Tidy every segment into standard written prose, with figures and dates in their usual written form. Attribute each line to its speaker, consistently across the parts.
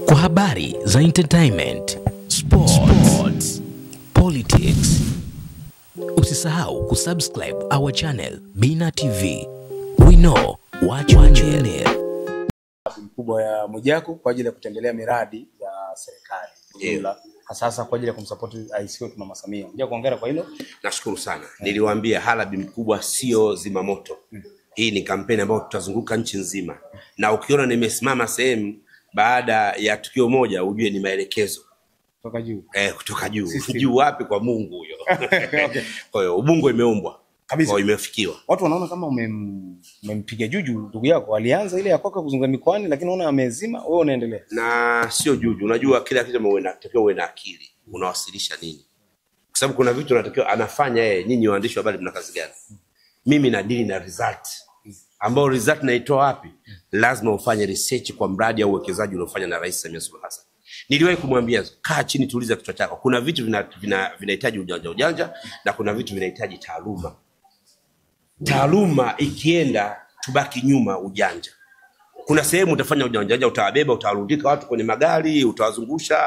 Speaker 1: Kwa habari za entertainment, sports, politics. Usisahau kusubscribe our channel Bina TV. We know what you need.
Speaker 2: Mkubwa ya Mwijaku kwa ajili ya kutembelea miradi ya serikali.
Speaker 3: Yeah.
Speaker 2: Sasa kwa ajili ya kumsupport IC wetu Mama Samia. Mwijaku, hongera kwa hilo.
Speaker 3: Nashukuru sana. Niliwaambia Halabi Mkubwa sio zimamoto. Hii ni kampeni ambayo tutazunguka nchi nzima. Na ukiona nimesimama sehemu baada ya tukio moja ujue ni maelekezo.
Speaker 2: Kutoka juu.
Speaker 3: Kutoka juu. Juu wapi? Kwa Mungu huyo. Okay. Kwa hiyo ubungo imeumbwa. Kabisa. Kwa imefikiwa.
Speaker 2: Watu wanaona kama umempiga juju ndugu yako. Alianza ile ya kwaka kuzunguka mikoani lakini unaona amezima, wewe unaendelea. Na
Speaker 3: sio juju. Unajua kila kitu unatakiwa uwe na akili. Unawasilisha nini? Kwa sababu kuna vitu unatakiwa anafanya yeye. Nyinyi waandishi wa habari mna kazi gani? Mimi nadili na result. Ambao result naitoa wapi? Lazima ufanye research kwa mradi au uwekezaji uliofanya na Rais Samia Suluhu Hassan. Niliwahi kumwambia kaa chini, tuliza kichwa chako. Kuna vitu vinahitaji ujanja na kuna vitu vinahitaji taaluma. Taaluma ikienda tubaki nyuma ujanja. Kuna sehemu utafanya ujanja, utawabeba, utawarudika watu kwenye magari, utawazungusha,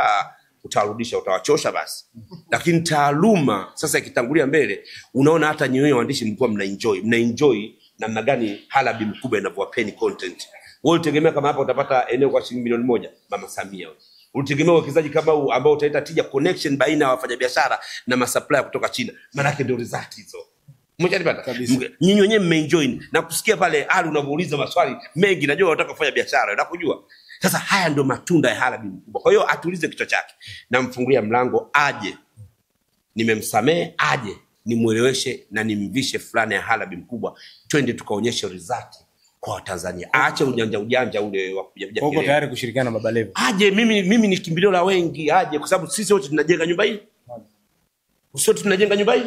Speaker 3: utawarudisha, utawachosha basi. Lakini taaluma sasa ikitangulia mbele, unaona hata nyewe waandishi mlikuwa mnaenjoy namna gani Halabi Mkubwa inavyowapeni content. Wewe utegemea kama hapa utapata eneo kwa shilingi milioni 1, Mama Samia. Utegemea uwekezaji kama huu ambao utaleta tija, connection baina ya wafanyabiashara na masupplier kutoka China. Maana yake ndio result hizo. Mmoja nyinyi wenyewe mmeenjoy na kusikia pale hali unavyouliza maswali mengi, najua unataka kufanya biashara, unakujua. Sasa haya ndio matunda ya Halabi Mkubwa. Kwa hiyo atulize kichwa chake na mfungulia mlango aje. Nimemsamee aje, nimueleweshe na nimvishe fulani ya Halabi Mkubwa. Twende tukaonyeshe result kwa Watanzania. Aache ujanja ule wa kuja.
Speaker 2: Uko tayari kushirikiana na Baba Levo?
Speaker 3: Aje, mimi ni kimbilio la wengi, aje kwa sababu sisi wote tunajenga nyumba hii. Sote tunajenga nyumba hii.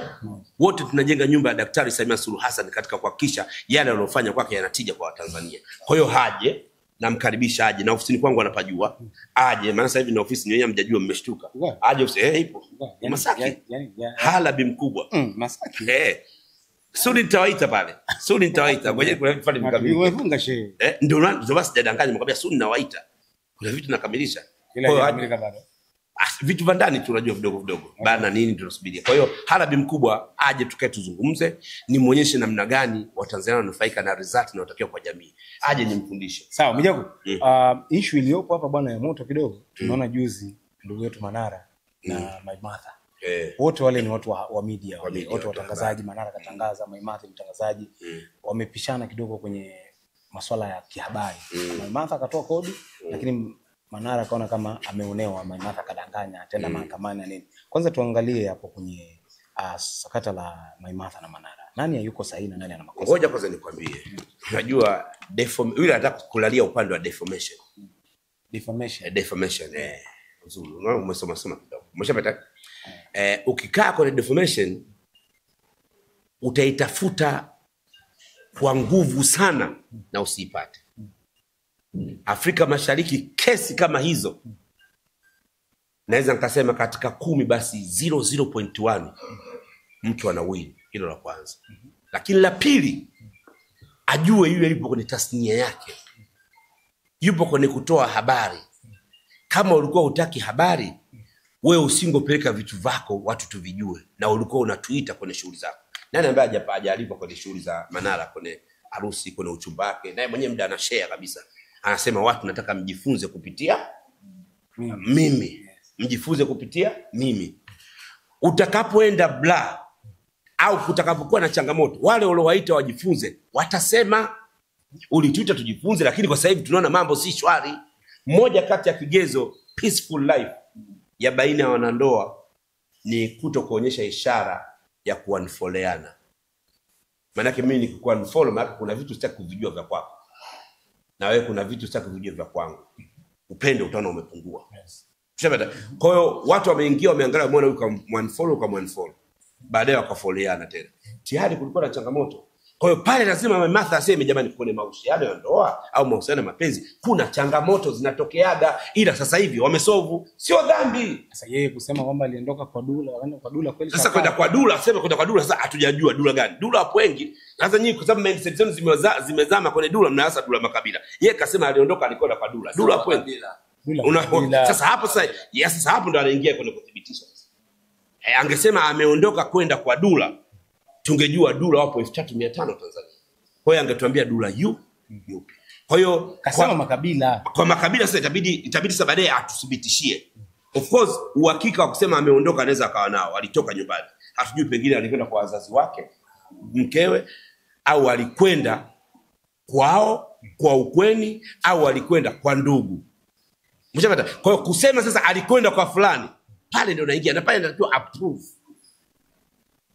Speaker 3: Wote tunajenga nyumba ya Daktari Samia Suluhu Hassan katika kuhakikisha yale aliyofanya kwake yanatija kwa Watanzania. Kwa hiyo haje, namkaribisha aje, na ofisini kwangu anapajua. Aje, maana sasa hivi na ofisi ni wenyewe mjajua, mmeshtuka. Aje ofisi ipo. Masaki. Halabi Mkubwa.
Speaker 2: Masaki.
Speaker 3: Sudi nitawaita pale. Sudi nitawaita. Ngoja kuna vitu nikamiliza.
Speaker 2: Umefunga shehe.
Speaker 3: Ndio basi sijadanganya, mkwambia Sudi nawaita. Kuna vitu nakamilisha.
Speaker 2: Kwa hiyo bado.
Speaker 3: Vitu vya ndani tunajua vidogo. Bana nini tunasubiria. Kwa hiyo Halabi Mkubwa aje tukae tuzungumze, nimuonyeshe namna gani Watanzania wananufaika na result inayotakiwa kwa jamii. Aje nimfundishe.
Speaker 2: Sawa, Mwijaku. Issue iliyopo hapa bwana ya moto kidogo. Tunaona juzi ndugu yetu Manara na Maimartha. Wote wale ni watu wa media, wote watangazaji. Manara katangaza, Maimartha mtangazaji. Wamepishana kidogo kwenye masuala ya kihabari. Maimartha akatoa kodi, lakini Manara kaona kama ameonewa, Maimartha kadanganya, atenda mahakamani na nini. Kwanza tuangalie hapo kwenye sakata la Maimartha na Manara. Nani yuko sahihi na nani ana makosa?
Speaker 3: Ngoja kwanza nikwambie. Unajua yule anataka kulalia upande wa defamation. Defamation. Nzuri. Unaona umesoma kidogo. Umeshapata? Ukikaa kwenye defamation utaitafuta kwa nguvu sana na usipate. Afrika Mashariki kesi kama hizo naweza nikasema katika 10 basi 0.1 mtu ana win. Hilo la kwanza. Lakini la pili, ajue yule yupo kwenye tasnia yake, yupo kwenye kutoa habari. Kama ulikuwa hutaki habari, wewe usingopeleka vitu vako watu tuvijue, na ulikuwa unatuita kwenye shughuli zako. Nani ambaye hajalipa kwenye shughuli za Manara, kwenye harusi, kwenye uchumba wake? Naye mwenyewe mda ana share kabisa. Anasema watu nataka mjifunze kupitia mimi. Mjifunze kupitia mimi. Utakapoenda bla au kutakapokuwa na changamoto, wale waliowaita wajifunze watasema ulituita tujifunze, lakini kwa sasa hivi tunaona mambo si shwari. Mmoja kati ya kigezo peaceful life ya baina ya wanandoa ni kutokuonyesha ishara ya kuunfollowiana. Maana yake mimi nikikuunfollow, maana kuna vitu sitaki kuvijua vya kwako, na wewe kuna vitu sitaki kuvijua vya kwangu. Upendo utaona umepungua. Kwa hiyo watu wameingia, wameangalia, muone huyu ukamunfollow, baadaye wakafollowiana tena. Tayari kulikuwa na changamoto. Kwa hiyo pale lazima Maimartha aseme jamani, kwenye mahusiano ya ndoa au mahusiano ya mapenzi kuna changamoto zinatokeaga, ila sasa hivi wamesolve, sio dhambi.
Speaker 2: Sasa yeye kusema kwamba aliondoka kwa Dula kweli.
Speaker 3: Sasa kwenda kwa Dula, aseme kwenda kwa Dula, sasa hatujajua Dula gani. Dula hapo wengi. Sasa nyinyi kwa sababu mindset zenu zimezama kwenye Dula, mnaasa Dula Makabila. Yeye kasema aliondoka alikwenda kwa Dula. Dula hapo wengi. Sasa hapo ndo anaingia kwenye kudhibitisha. Angesema ameondoka kwenda kwa Dula, tungejua Dula wapo 3500 Tanzania. Kwa hiyo angetuambia Dula yupi. Kwa hiyo
Speaker 2: kasema makabila.
Speaker 3: Kwa makabila sasa itabidi sasa baadaye atuthibitishie. Of course uhakika wa kusema ameondoka anaweza akawa nao, alitoka nyumbani. Hatujui pengine alikwenda kwa wazazi wake, mkewe, au alikwenda kwao kwa ukweni, au alikwenda kwa ndugu. Mshapata? Kwa hiyo kusema sasa alikwenda kwa fulani, pale ndio naingia, na pale ndio approve.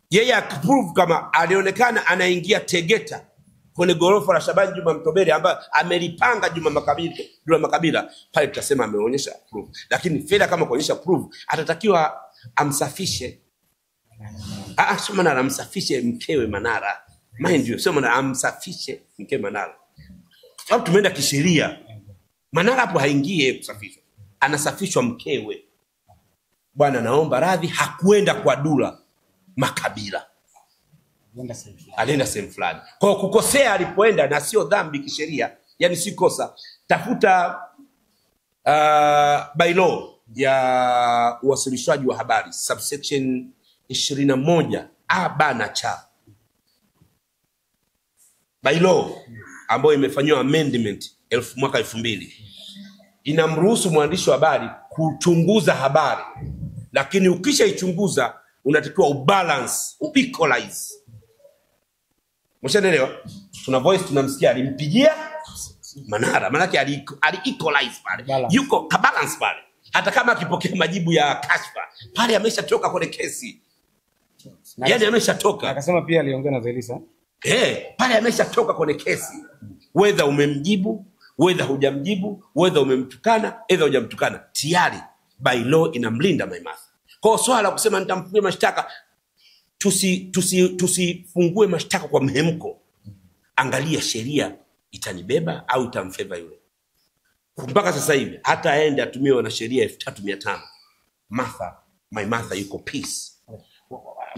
Speaker 3: Yeye approve kama alionekana anaingia Tegeta kwenye gorofa la Shabani Juma Mtobeli ambaye amelipanga Juma Makabila, pale tutasema ameonyesha proof. Lakini fedha kama kuonyesha proof, atatakiwa amsafishe. Sio Manara amsafishe mkewe Manara. Mind you, sio Manara amsafishe mkewe Manara. Sababu tumeenda kisheria. Manara hapo haingie kusafishwa. Anasafishwa mkewe. Bwana naomba radhi, hakuenda kwa Dula Makabila. Alienda sehemu fulani. Kwa kukosea alipoenda na sio dhambi kisheria, yani si kosa. Tafuta bylaw ya uwasilishwaji wa habari subsection 21 A, B na C. Bylaw ambayo imefanywa amendment mwaka 2000 inamruhusu mwandishi wa habari kuchunguza habari, lakini ukishaichunguza unatakiwa ubalance, uequalize. Mshaelewa? Tuna voice tunamsikia alimpigia Manara, maana yake ali-equalize pale. Yuko ka balance pale. Hata kama akipokea majibu ya kashfa, pale ameshatoka kwenye kesi. Yaani ameshatoka.
Speaker 2: Akasema pia aliongea na Zelisa.
Speaker 3: Pale ameshatoka kwenye kesi. Whether umemjibu, whether hujamjibu, whether umemtukana, either hujamtukana, tayari by law inamlinda Maimartha. Kwa swala la kusema nitamfungia mashtaka, tusifungue mashtaka kwa mhemko. Angalia sheria itanibeba au itamfeva yule. Mpaka sasa hivi hata aende atumie na sheria 3500, Maimartha yuko peace.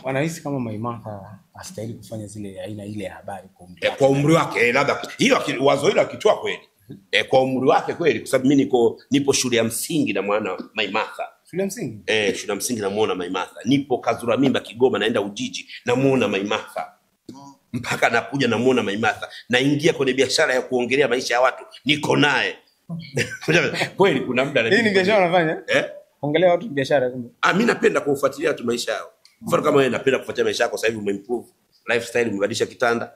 Speaker 2: Wanahisi kama Maimartha hastahili kufanya zile aina ile ya habari
Speaker 3: kwa umri wake. Labda hiyo wazo hilo akitoa kweli. Kwa umri wake kweli, kwa sababu mimi nipo shule ya msingi na mwana Maimartha.
Speaker 2: Shule ya msingi?
Speaker 3: Shule ya msingi na muona Maimartha. Nipo Kazura Mimba Kigoma, naenda Ujiji na muona Maimartha. Mpaka nakuja na muona Maimartha. Naingia kwenye biashara ya kuongelea maisha ya watu, niko naye. Kweli kuna muda
Speaker 2: hii ni biashara unafanya? Ongelea watu biashara kumbe.
Speaker 3: Mimi napenda kufuatilia watu maisha yao. Mfano kama wewe napenda kufuatilia maisha yako, sasa hivi umeimprove lifestyle, umebadilisha kitanda.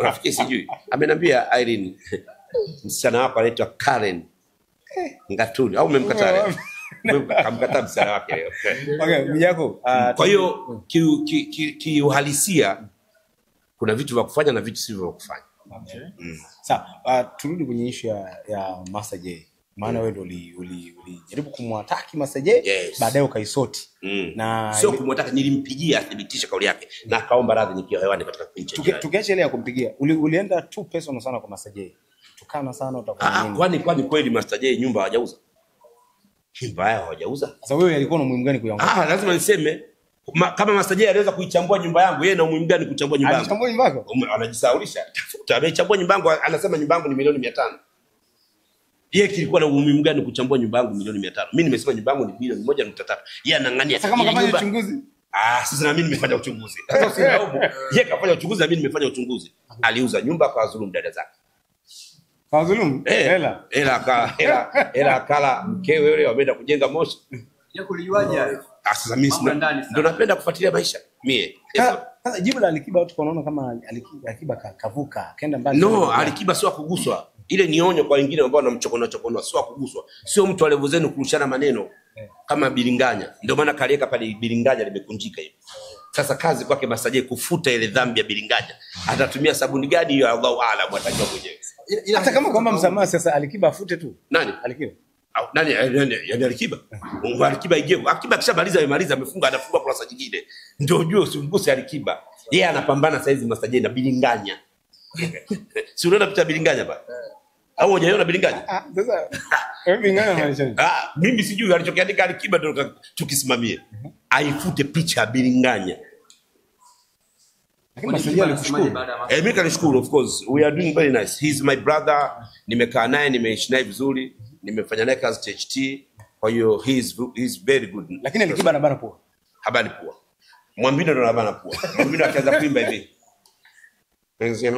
Speaker 3: Rafiki sijui ameniambia Irene msichana wako anaitwa Karen Ngatuni, au umemkataa? Kamkataa msichana wake leo.
Speaker 2: Okay, Mjako.
Speaker 3: Kwa hiyo kiuhalisia kuna vitu vya kufanya na vitu sivyo vya kufanya.
Speaker 2: Sasa turudi kwenye issue ya Master J. Maana wewe ndio ulijaribu kumwataki Master J, baadaye ukaisoti.
Speaker 3: Na sio kumwataka, nilimpigia athibitisha kauli yake na akaomba radhi nikiwa hewani katika pinche.
Speaker 2: Tukiacha ile ya kumpigia, ulienda too personal sana kwa Master J. Tukana sana utakuwa nini?
Speaker 3: Kwani kweli Master J nyumba hawajauza? Nyumba yao hawajauza.
Speaker 2: Sasa wewe alikuwa na umuhimu gani kuiangua?
Speaker 3: Lazima niseme kama Master J anaweza kuichambua nyumba yangu, yeye na umuhimu gani kuchambua nyumba yangu?
Speaker 2: Alichambua nyumba yako?
Speaker 3: Anajisaulisha. Tafuta, amechambua nyumba yangu, anasema nyumba yangu ni milioni 500. Yeye kilikuwa na umuhimu gani kuchambua nyumba yangu milioni 500? Mimi nimesema nyumba yangu ni bilioni 1.3. Yeye anang'ania.
Speaker 2: Sasa kama kafanya uchunguzi?
Speaker 3: Sasa na mimi nimefanya uchunguzi. Sasa usilaumu. Yeye kafanya uchunguzi na mimi nimefanya uchunguzi. Aliuza nyumba kwa dhulumu dada zake.
Speaker 2: Kwa dhulumu?
Speaker 3: Hela akala mkewe yule, wameenda kujenga Moshi.
Speaker 4: Ya kulijuaje?
Speaker 3: Sasa mimi ndio napenda kufuatilia maisha. Mie.
Speaker 2: Sasa jibu la Alikiba watu wanaona kama Alikiba kavuka, kaenda mbali.
Speaker 3: No, Alikiba sio kuguswa. Ile ni onyo kwa wengine ambao wanamchokonoa, sio kuguswa. Sio mtu wa level zenu kurushana maneno kama bilinganya. Ndio maana kalieka pale bilinganya limekunjika hivi. Sasa kazi kwake Master J kufuta ile dhambi ya bilinganya. Atatumia sabuni gani hiyo Allahu A'lam, atajua mwenyewe.
Speaker 2: Hata kama kwamba msamaha sasa Alikiba afute tu.
Speaker 3: Nani?
Speaker 2: Alikiba.
Speaker 3: Nani Alikiba? Alikiba ingie. Akiba kishamaliza amemaliza, amefunga, anafunga kurasa nyingine. Ndio ujue usimguse Alikiba. Yeye anapambana saizi Master J na bilinganya. Si unaona picha bilinganya ba? Au hujaiona bilinganya?
Speaker 2: Sasa wewe bilinganya maanisha.
Speaker 3: Mimi sijui alichokiandika Alikiba, ndio tukisimamie. Aifute picha bilinganya.
Speaker 2: Lakini Masejia alikushukuru.
Speaker 3: Mimi kanishukuru, of course. We are doing very nice. He's my brother. Nimekaa naye, nimeishi naye vizuri. Nimefanya naye kazi THT. Kwa hiyo he's very good.
Speaker 2: Lakini Alikiba anabana pua.
Speaker 3: Habari pua. Mwambino ndo anabana pua. Mwambino akaanza kuimba hivi. Penzi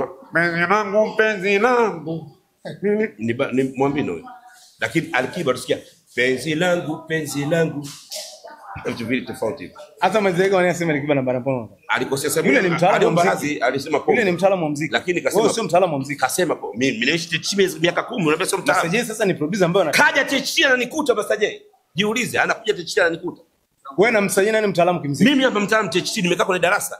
Speaker 3: langu. Ni Mwambino. Lakini Alikiba tusikia penzi langu. Vitu vile tofauti.
Speaker 2: Hata Mazega wanasema Alikiba anabana pua.
Speaker 3: Alikosea sema
Speaker 2: yule ni mtaalamu wa muziki.
Speaker 3: Alisema pua.
Speaker 2: Yule ni mtaalamu wa muziki.
Speaker 3: Lakini kasema
Speaker 2: wewe sio mtaalamu wa muziki.
Speaker 3: Kasema pua. Mimi nimeishi THT miaka 10, unaambia sio mtaalamu.
Speaker 2: Masejia sasa ni producer ambaye
Speaker 3: kaja THT ananikuta Masejia. Jiulize, anakuja THT ananikuta.
Speaker 2: Wewe na Masejia nani mtaalamu kimuziki?
Speaker 3: Mimi hapa mtaalamu THT, nimekaa kwenye darasa.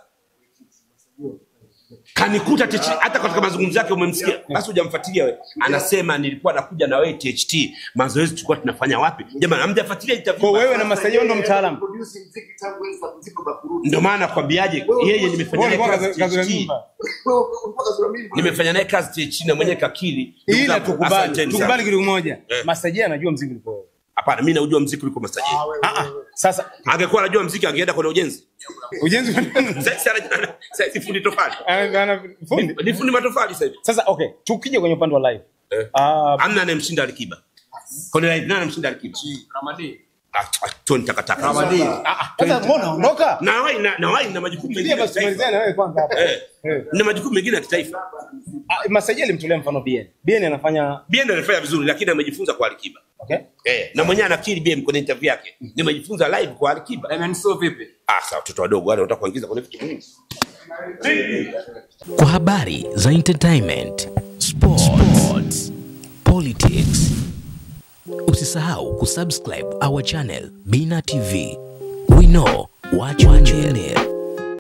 Speaker 3: Kanikuta THT, hata katika mazungumzo yake umemsikia. Basi hujamfuatilia wewe. Anasema nilikuwa nakuja na wewe THT, mazoezi tulikuwa tunafanya wapi? Jamani, hamjafuatilia interview.
Speaker 2: Kwa wewe na Masejia ndo mtaalamu.
Speaker 3: Ndio maana nakwambiaje, yeye nimefanya naye kazi THT. Nimefanya naye kazi THT na mwenyewe kakiri.
Speaker 2: Ila tukubali kitu kimoja. Masejia anajua muziki kuliko wewe.
Speaker 3: Hapana, mimi najua muziki kuliko Masejia.
Speaker 2: Sasa
Speaker 3: angekuwa anajua muziki angeenda kwenye ujenzi.
Speaker 2: Ujenzi
Speaker 3: sasa fundi tofali.
Speaker 2: Ana fundi.
Speaker 3: Ni fundi matofali sasa hivi.
Speaker 2: Sasa okay, tukija kwenye upande wa live.
Speaker 3: Amna anemshinda Alikiba. Kwenye live nani anamshinda Alikiba?
Speaker 4: Ramadi.
Speaker 3: Toni takataka.
Speaker 4: Ramadi.
Speaker 2: Sasa mbona ondoka?
Speaker 3: Na wai na majukumu mengine.
Speaker 2: Basi tumalizane na wewe kwanza hapa.
Speaker 3: Na majukumu mengine ya kitaifa.
Speaker 2: Masejia alimtolea mfano BN. BN anafanya
Speaker 3: vizuri lakini amejifunza kwa Alikiba.
Speaker 2: Okay?
Speaker 3: Na mwenyewe anakiri BM kwenye interview yake. Nimejifunza live kwa Alikiba.
Speaker 4: Diamond so vipi?
Speaker 3: Sasa watoto wadogo wale wanataka kuingiza kwenye vitu vingi.
Speaker 1: Kwa habari za entertainment, sports, politics, usisahau kusubscribe our channel Bina TV. We know what you need.